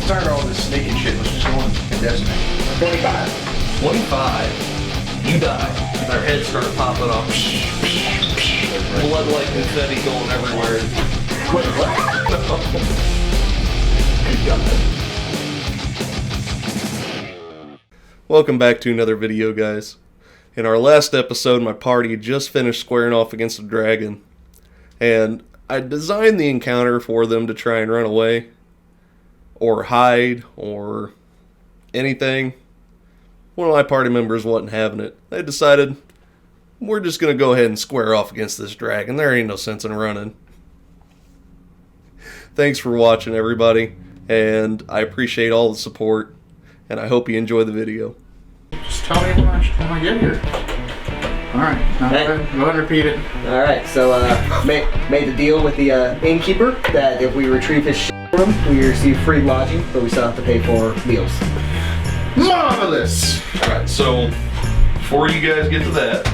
tired of all this sneaking shit. Let's just go and decimate. 25. 25. You die. Their heads start popping off. Blood like confetti going everywhere. Wait, what? Good God. Welcome back to another video, guys. In our last episode, my party just finished squaring off against a dragon. And I designed the encounter for them to try and run away, or hide, or anything. One of my party members wasn't having it. They decided, we're just going to go ahead and square off against this dragon. There ain't no sense in running. Thanks for watching, everybody. And I appreciate all the support. And I hope you enjoy the video. Just tell me when I get here. Alright, now go ahead and repeat it. Alright, so made the deal with the innkeeper that if we retrieve his from him, we receive free lodging, but we still have to pay for meals. Marvelous! Alright, so before you guys get to that,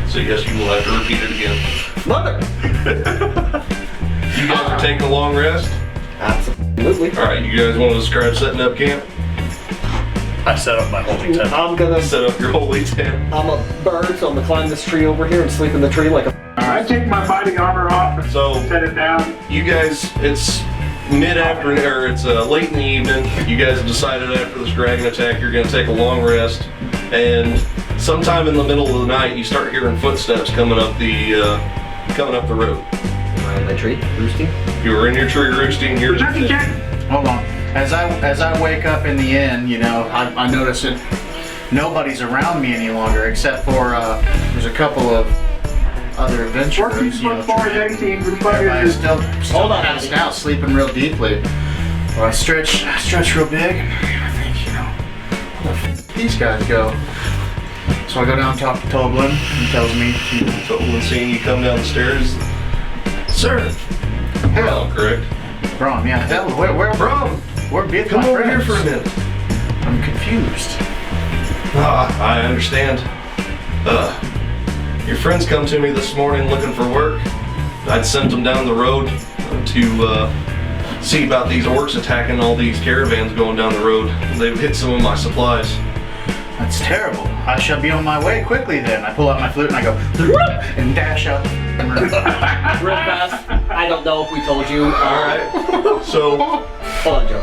so yes, you will have to repeat it again. Mother! You guys are taking a long rest? Absolutely. Alright, you guys want to describe setting up camp? I set up my holy tent. I'm gonna Set up your holy tent. I'm a bird, so I'm gonna climb this tree over here and sleep in the tree like a I take my fighting armor off and So set it down. you guys, it's mid-afternoon, or it's late in the evening. You guys have decided after this dragon attack you're going to take a long rest. And sometime in the middle of the night you start hearing footsteps coming up the road. Am I in my tree roosting? You were in your tree roosting. Here's Turkey check. Hold on. As I wake up in the inn, you know, I notice that nobody's around me any longer except for there's a couple of other adventurers. You know, 18. everybody's still passed out, sleeping real deeply. Well, I stretch real big, and I think, you know, where the f these guys go? So I go down top to Toblin, he tells me, Toblin seeing you come down the stairs. "Sir, hell, Correct. Brom, yeah, hell, where Brom, where be come my over here friends?" for a minute. I'm confused. I understand. Your friends come to me this morning looking for work. I'd sent them down the road to see about these orcs attacking all these caravans going down the road. They've hit some of my supplies. That's terrible. I shall be on my way quickly then. I pull out my flute and I go and dash out the room. Real fast. I don't know if we told you. Alright. So, Hold on, Joe.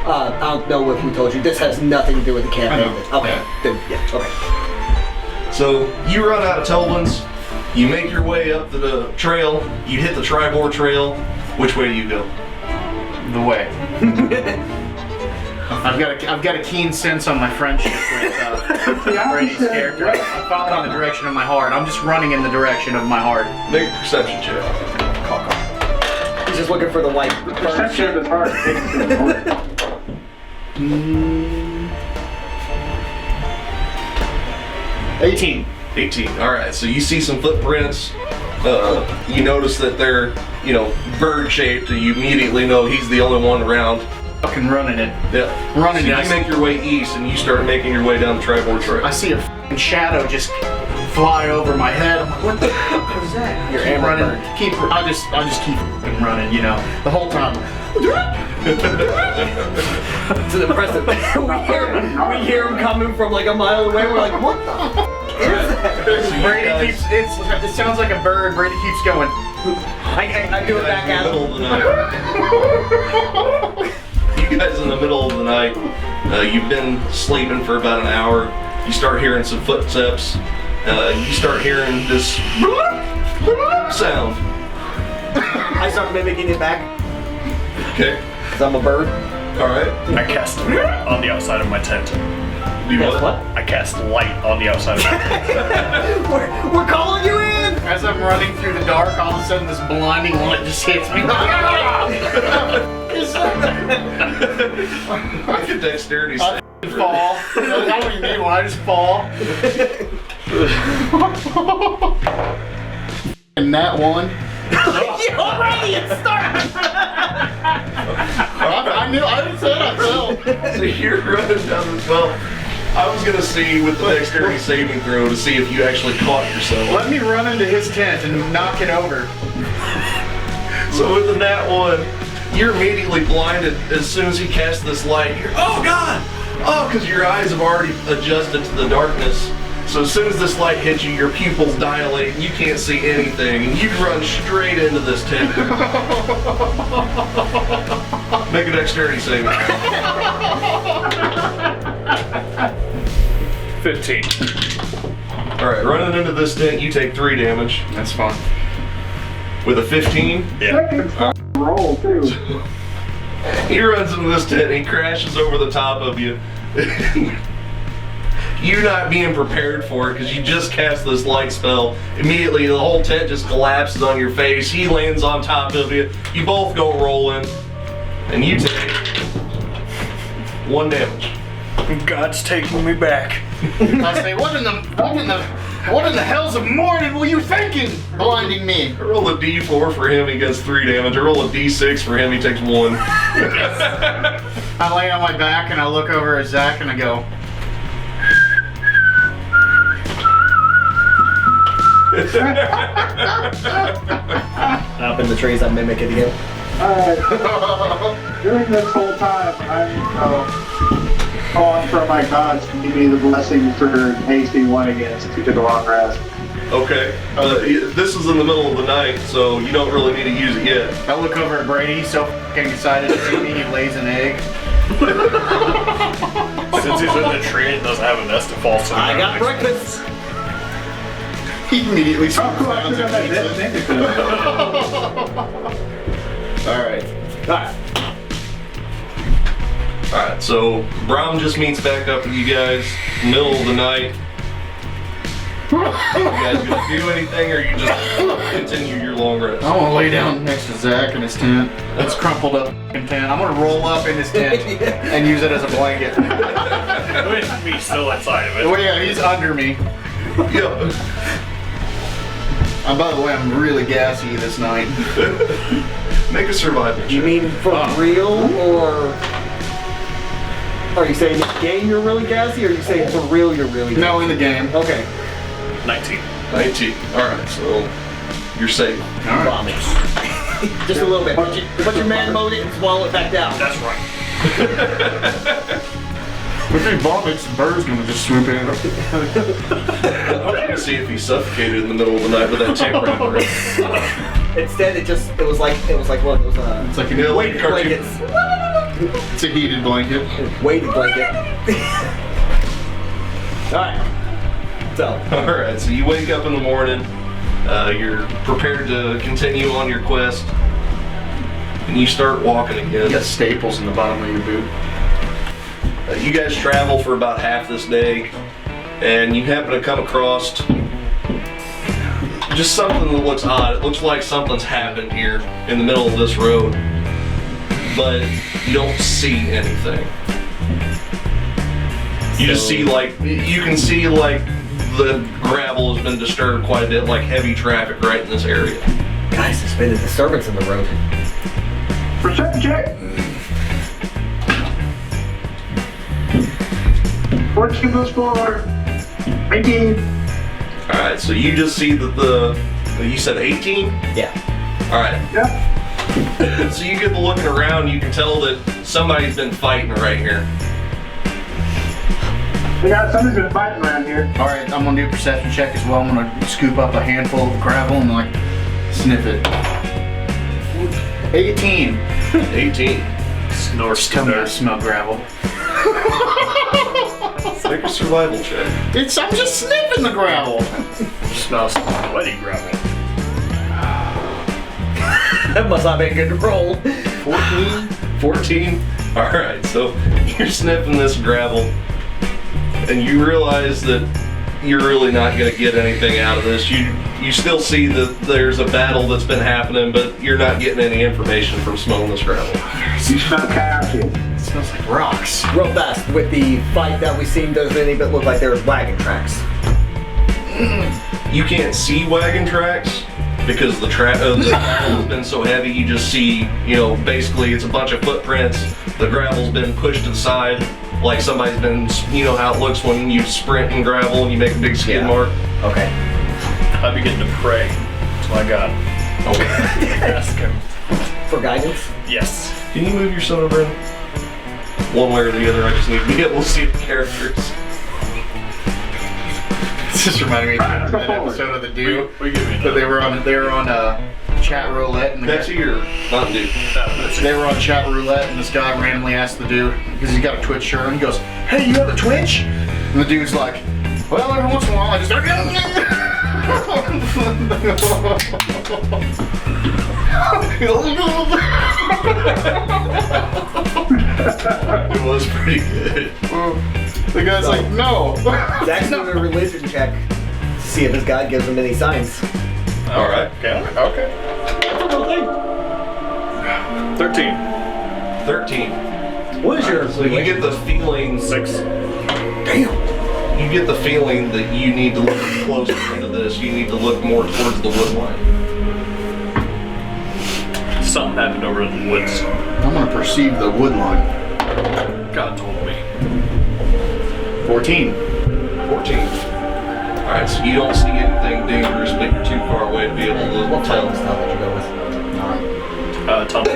I don't know if we told you. This has nothing to do with the campaign. Okay. Then, yeah. Okay. so you run out of Toblin's, you make your way up the trail, you hit the Tribor Trail. Which way do you go? The way. I've got a keen sense on my friendship with Brady's character. I'm following the direction of my heart. I'm just running in the direction of my heart. Make a perception check. He's just looking for the white bird Perception shit. of his heart. 18. 18. Alright, so you see some footprints. You notice that they're, bird-shaped, and you immediately know he's the only one around. Fucking running it. Yeah. Running so it. you make your way east, and you start making your way down the Tribor Trail. I see a fucking shadow just fly over my head. I'm like, what the fuck was that? Your keep ammo running. bird. I just keep fucking running, the whole time. It's impressive. we hear him coming from like a mile away. We're like, what the f is that? Brady keeps. It sounds like a bird. Brady keeps going. I do it back in at the him. middle of the night. You guys in the middle of the night, you've been sleeping for about an hour. You start hearing some footsteps. You start hearing this sound. I start mimicking it back. Okay. Cause I'm a bird. Alright. I cast light on the outside of my tent. Do Guess what? I cast light on the outside of my tent. We're calling you in. As I'm running through the dark, all of a sudden this blinding light just hits me. I can dexterity save. Fall. I don't even need one. I just fall. And that one. You already it started. I knew. I didn't say I fell. So you're running down the well. I was gonna see with the dexterity saving throw to see if you actually caught yourself. Let me run into his tent and knock it over. So with the nat one, you're immediately blinded as soon as he casts this light. You're, oh God! Oh, because your eyes have already adjusted to the darkness. So as soon as this light hits you, your pupils dilate and you can't see anything. And you run straight into this tent. Make a dexterity saving. 15. Alright, running into this tent, you take 3 damage. That's fine. With a 15, Yeah. Roll too. he runs into this tent and he crashes over the top of you. You not being prepared for it because you just cast this light spell. Immediately the whole tent just collapses on your face. He lands on top of you. You both go rolling. And you take 1 damage. God's taking me back. I say, what in the hell's of morning were you thinking? Blinding me. I roll a d4 for him, he gets 3 damage. I roll a d6 for him, he takes 1. I lay on my back and I look over at Zach and I go, Up in the trees, I mimic it again. During this whole time, I'm calling for my gods to give me the blessing for hasty one against to the long rest. Okay. This is in the middle of the night, so you don't really need to use it yet. I look over at Brady, he's so fucking excited to see me, he lays an egg. Since he's in the tree and doesn't have a nest, it falls to the I got ground. breakfast. He immediately Oh, starts cool. I should have that dead thing to Alright. Alright, so Brom just meets back up with you guys, middle of the night. You guys gonna do anything or you just continue your long rest? I want to lay down next to Zach in his tent. It's crumpled up fucking tent. I'm going to roll up in his tent and use it as a blanket. With me still inside of it. Oh yeah, he's under me. Yeah. By the way, I'm really gassy this night. Make a survival check. You mean for real, or are you saying in the game you're really gassy, or are you saying for real you're really gassy? No, in the game. Okay. 19. 19. Alright, so you're safe. Vomit. Just a little bit. Put your man mode in and swallow it back down. That's right. If he vomits, the bird's going to just swoop in. I'm trying to see if he suffocated in the middle of the night with that tent around the wrist. Instead, it was like one of those It's like a Yeah, like weighted cartoon. blankets. It's a heated blanket. Weighted blanket. All right. So. Alright, so you wake up in the morning, you're prepared to continue on your quest, and you start walking You again. got staples in the bottom of your boot. You guys travel for about half this day, and you happen to come across just something that looks odd. It looks like something's happened here in the middle of this road, but you don't see anything. You just see you can see the gravel has been disturbed quite a bit, like heavy traffic right in this area. Guys, there's been a disturbance in the road. Perception check. 14 plus 4. 18. Alright, so you just see that you said 18? Yeah. Alright. Yep. So you get the looking around, you can tell that somebody's been fighting right here. Somebody's been fighting around here. Alright, I'm going to do a perception check as well. I'm going to scoop up a handful of gravel and sniff it. 18. 18. Snorts Tell me I smell gravel. Make a survival check. I'm just sniffing the gravel. Smells sweaty gravel. That must not be a good roll. 14? Alright, so you're sniffing this gravel, and you realize that you're really not going to get anything out of this. You still see that there's a battle that's been happening, but you're not getting any information from smelling this gravel. You smell coffee. It smells like rocks. Real fast, with the fight that we've seen, does any of it look like there was wagon tracks? You can't see wagon tracks because the gravel has been so heavy. You just see, basically it's a bunch of footprints. The gravel's been pushed to the side, like somebody's been, how it looks when you sprint in gravel and you make a big skid mark. Okay. I begin to pray to my God. Okay. Ask him. For guidance? Yes. Can you move your soda, Bren? One way or the other, I just need to be able to see the characters. This just reminded me of Alright, let's go that forward. episode of The Dew. We give you But they were on chat roulette and the Pepsi or Mountain Dew? they were on chat roulette and this guy randomly asked the dude because he's got a Twitch shirt on. He goes, "Hey, you have a Twitch?" And the dude's like, "Well, every once in a while I just." It was pretty good. The guy's like, "No." Zach's doing a religion check to see if his God gives him any signs. Alright. Okay. 13. 13. What is your So you get the feeling, 6. Damn. you get the feeling that you need to look closer into this. You need to look more towards the wood line. Something happened over in the woods. I'm gonna perceive the wood line. God told me. 14. 14. Alright, so you don't see anything dangerous, but you're too far away to be able to What tell. type of style did you go with? Tunnel.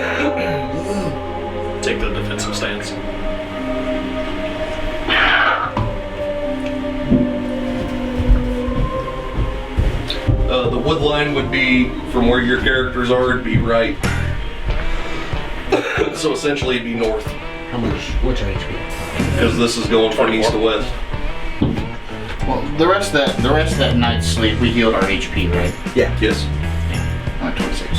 Take the defensive stance. The wood line would be from where your characters are, it'd be right. So essentially it'd be north, How much? Which HP? because this is going from east to west. Well, the rest of that night's sleep, we healed our HP, right? Yeah. Yes. 26.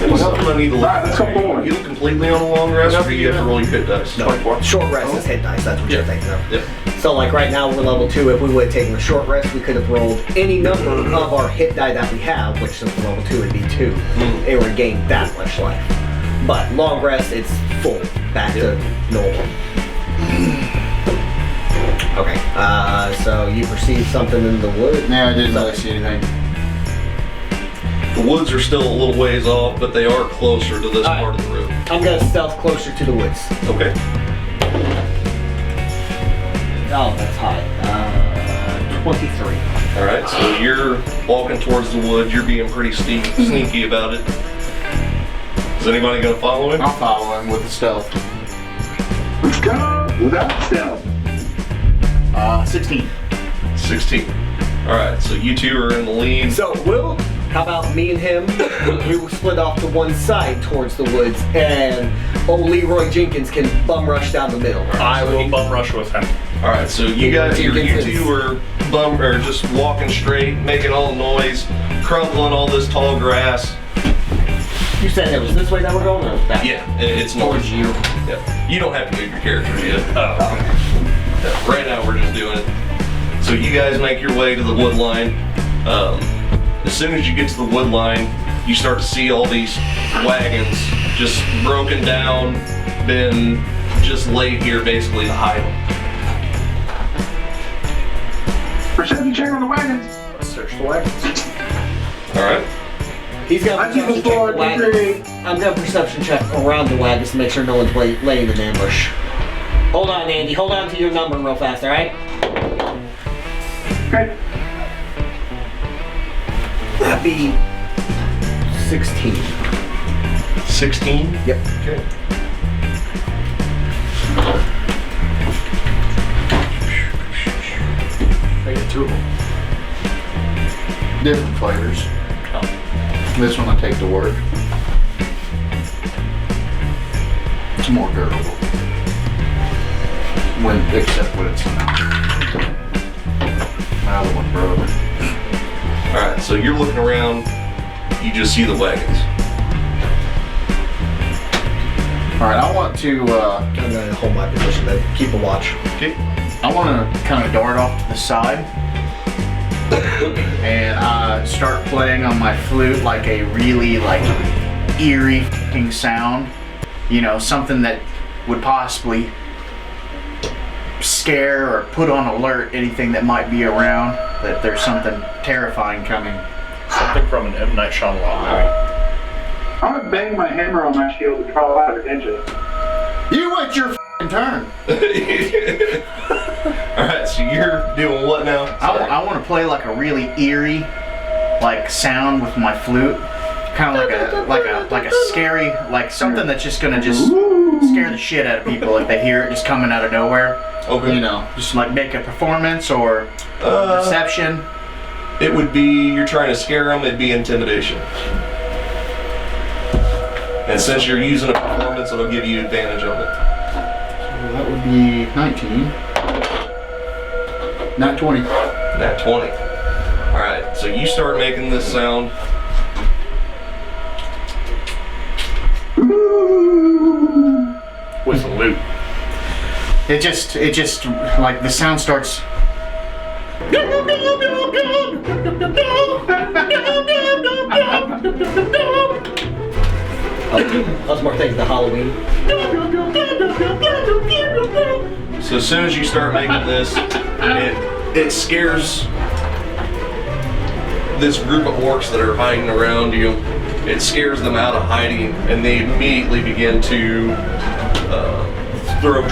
Maybe something I need to look Alright, let's go at. forward. You heal completely on a long rest, or do you have to roll your hit dice? No. Short rest is hit dice. That's what you're thinking of. Yep. So like right now we're level 2. If we would have taken a short rest, we could have rolled any number of our hit die that we have, which since we're level 2 would be 2. It would gain that much life. But long rest, it's full, back to normal. Okay. So you perceive something in the wood? Yeah, I didn't really see anything. The woods are still a little ways off, but they are closer to this part of the room. I'm gonna stealth closer to the woods. Okay. Oh, that's high. 23. Alright, so you're walking towards the woods, you're being pretty sneaky about it. Is anybody gonna follow him? I'll follow him with the stealth. Let's go without stealth. 16. 16. Alright, so you two are in the lead. So, how about me and him? We will split off to one side towards the woods, and old Leroy Jenkins can bum rush down the middle. I will bum rush with him. Alright, so you guys, you two are just walking straight, making all the noise, crumpling all this tall grass. You said it was this way that we're going, or that? Yeah, it's north. Towards you. Yeah. You don't have to move your characters yet. Oh. Yeah, right now we're just doing it. So you guys make your way to the wood line. As soon as you get to the wood line, you start to see all these wagons just broken down, been just laid here basically to hide them. Perception check on the wagons. Let's search the wagons. Alright. He's got I keep perception the floor check the at wagons. 3. I'm gonna perception check around the wagons to make sure no one's laying an ambush. Hold on, Andy. Hold on to your number real fast, alright? Okay. That'd be 16. 16? Yep. Okay. I get 2 of them. Different flavors. This one I take to work. It's more durable. Except when it's not. My other one broke. Alright, so you're looking around, you just see the wagons. Alright, I want to, I'm gonna hold my position to keep a watch. Okay. I want to kind of dart off to the side and start playing on my flute like a really eerie f***ing sound. You know, something that would possibly scare or put on alert anything that might be around, that there's something terrifying coming. Something from an M. Night Shyamalan movie. I'm gonna bang my hammer on my shield to draw out attention. You wait your f***ing turn. Alright, so you're doing what now? I want to play like a really eerie sound with my flute, kind of like a scary, like something that's just gonna scare the shit out of people if they hear it just coming out of nowhere. Okay. You know, just like make a performance or deception. It would be, you're trying to scare them, it'd be intimidation. And since you're using a performance, it'll give you advantage on it. So that would be 19. Not 20. Nat 20. Alright, so you start making this sound. With the loot. It just like the sound starts. Lots more things than Halloween. So as soon as you start making this, it scares this group of orcs that are hiding around you. It scares them out of hiding, and they immediately begin to throw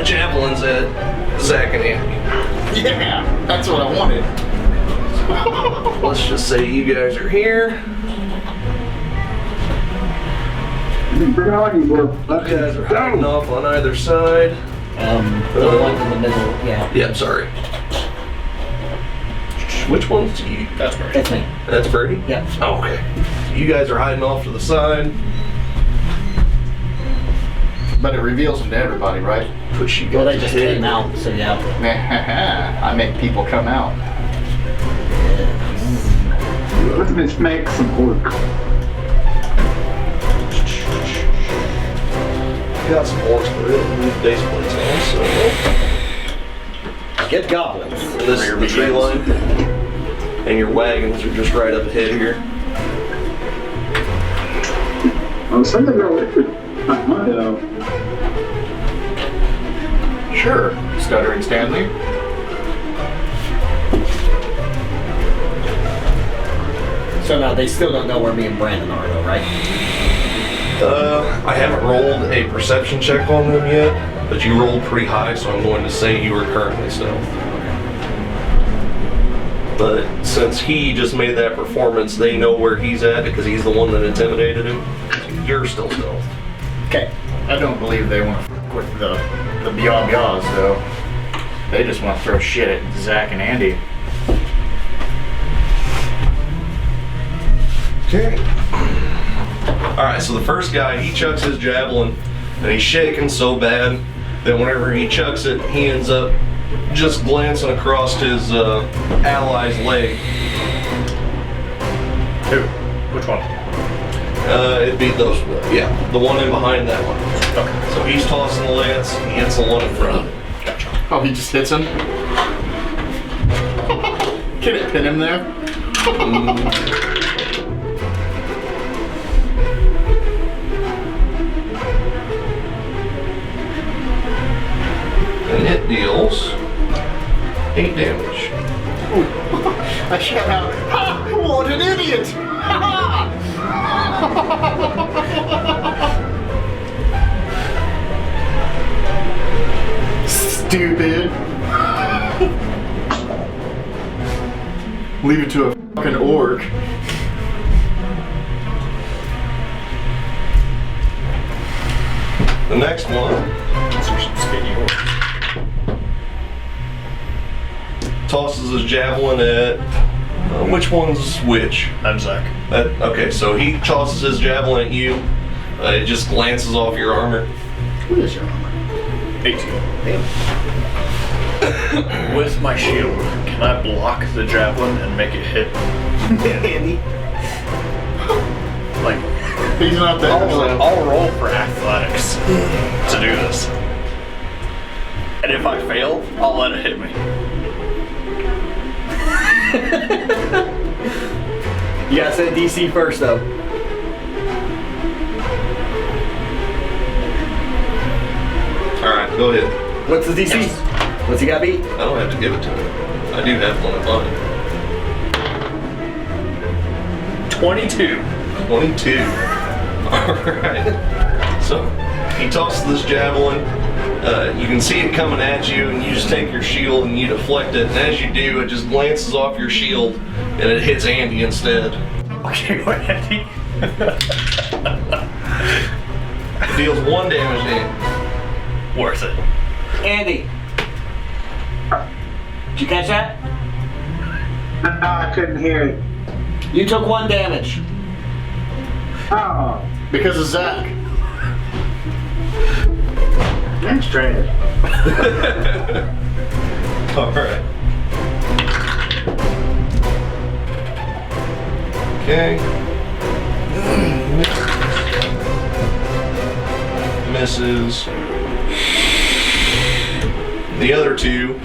javelins at Zach and Andy. Yeah, that's what I wanted. Let's just say you guys are here. You guys are hiding off on either side. The one in the middle, yeah. Yeah, sorry. Which one's you? That's right. That's me. That's Brady? Yeah. Oh, okay. You guys are hiding off to the side. But it reveals them to everybody, right? Push you guys Well, they just ahead. came out, so yeah. I make people come out. Let's just make some work. Got some orcs, but we don't need base plates on, so. Get goblins. And this is the tree line. And your wagons are just right up ahead here. Oh, something really. Sure, Stuttering Stanley. So now they still don't know where me and Brandon are, though, right? I haven't rolled a perception check on them yet, but you rolled pretty high, so I'm going to say you are currently stealth. But since he just made that performance, they know where he's at because he's the one that intimidated him. You're still stealth. Okay. I don't believe they want to f with the Beyond Yaws, though. They just want to throw shit at Zach and Andy. Okay. Alright, so the first guy, he chucks his javelin, and he's shaking so bad that whenever he chucks it, he ends up just glancing across his ally's leg. Who? Which one? It'd be those, yeah, the one in behind that one. Okay. So he's tossing the lance, he hits the one in front. Gotcha. Oh, he just hits him? Can it pin him there? And it deals 8 damage. I shout out, ha! What an idiot! Ha! Stupid. Leave it to a fucking orc. The next one tosses his javelin at which one's which? I'm Zach. Okay, so he tosses his javelin at you. It just glances off your armor. What is your armor? 18. With my shield, can I block the javelin and make it hit? Andy. Like, He's not there. I'll roll for athletics to do this. And if I fail, I'll let it hit me. You gotta set DC first, though. Alright, go ahead. What's the DC? Yes. What's he got beat? I don't have to give it to him. I do have one of mine. 22. 22. Alright. So he tosses this javelin. You can see it coming at you, and you just take your shield and you deflect it. And as you do, it just glances off your shield and it hits Andy instead. Okay, what, Andy? Deals 1 damage to you. Worth it. Andy, did you catch that? No, I couldn't hear it. You took 1 damage. Oh, Because of Zach. that's trash. Alright. Okay. Misses. The other two,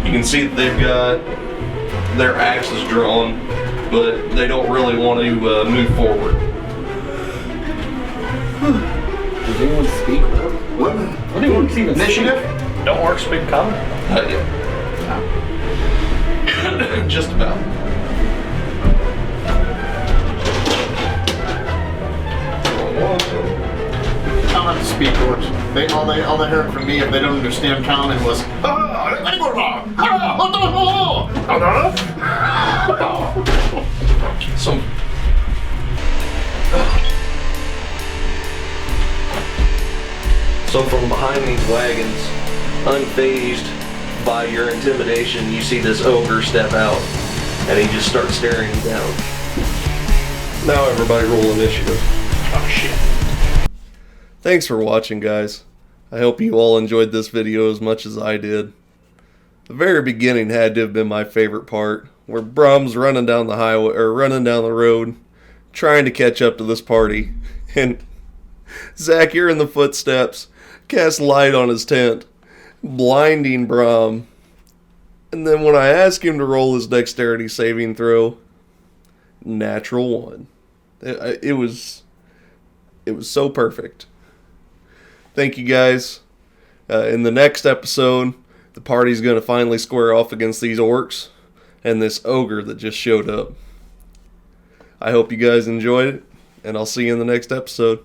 you can see that they've got their axes drawn, but they don't really want to move forward. Does anyone speak? What do you want to see? Initiative? Don't work speak common. Not yet. Just about. I don't have to speak words. All they heard from me, if they don't understand common, was Some. So from behind these wagons, unfazed by your intimidation, you see this ogre step out, and he just starts staring you down. Now everybody roll initiative. Oh shit. Thanks for watching, guys. I hope you all enjoyed this video as much as I did. The very beginning had to have been my favorite part, where Brom's running down the highway, or running down the road, trying to catch up to this party, and Zach, you're in the footsteps, cast light on his tent, blinding Brom, and then when I ask him to roll his dexterity saving throw, natural 1. It was so perfect. Thank you guys. In the next episode, the party's going to finally square off against these orcs and this ogre that just showed up. I hope you guys enjoyed it, and I'll see you in the next episode.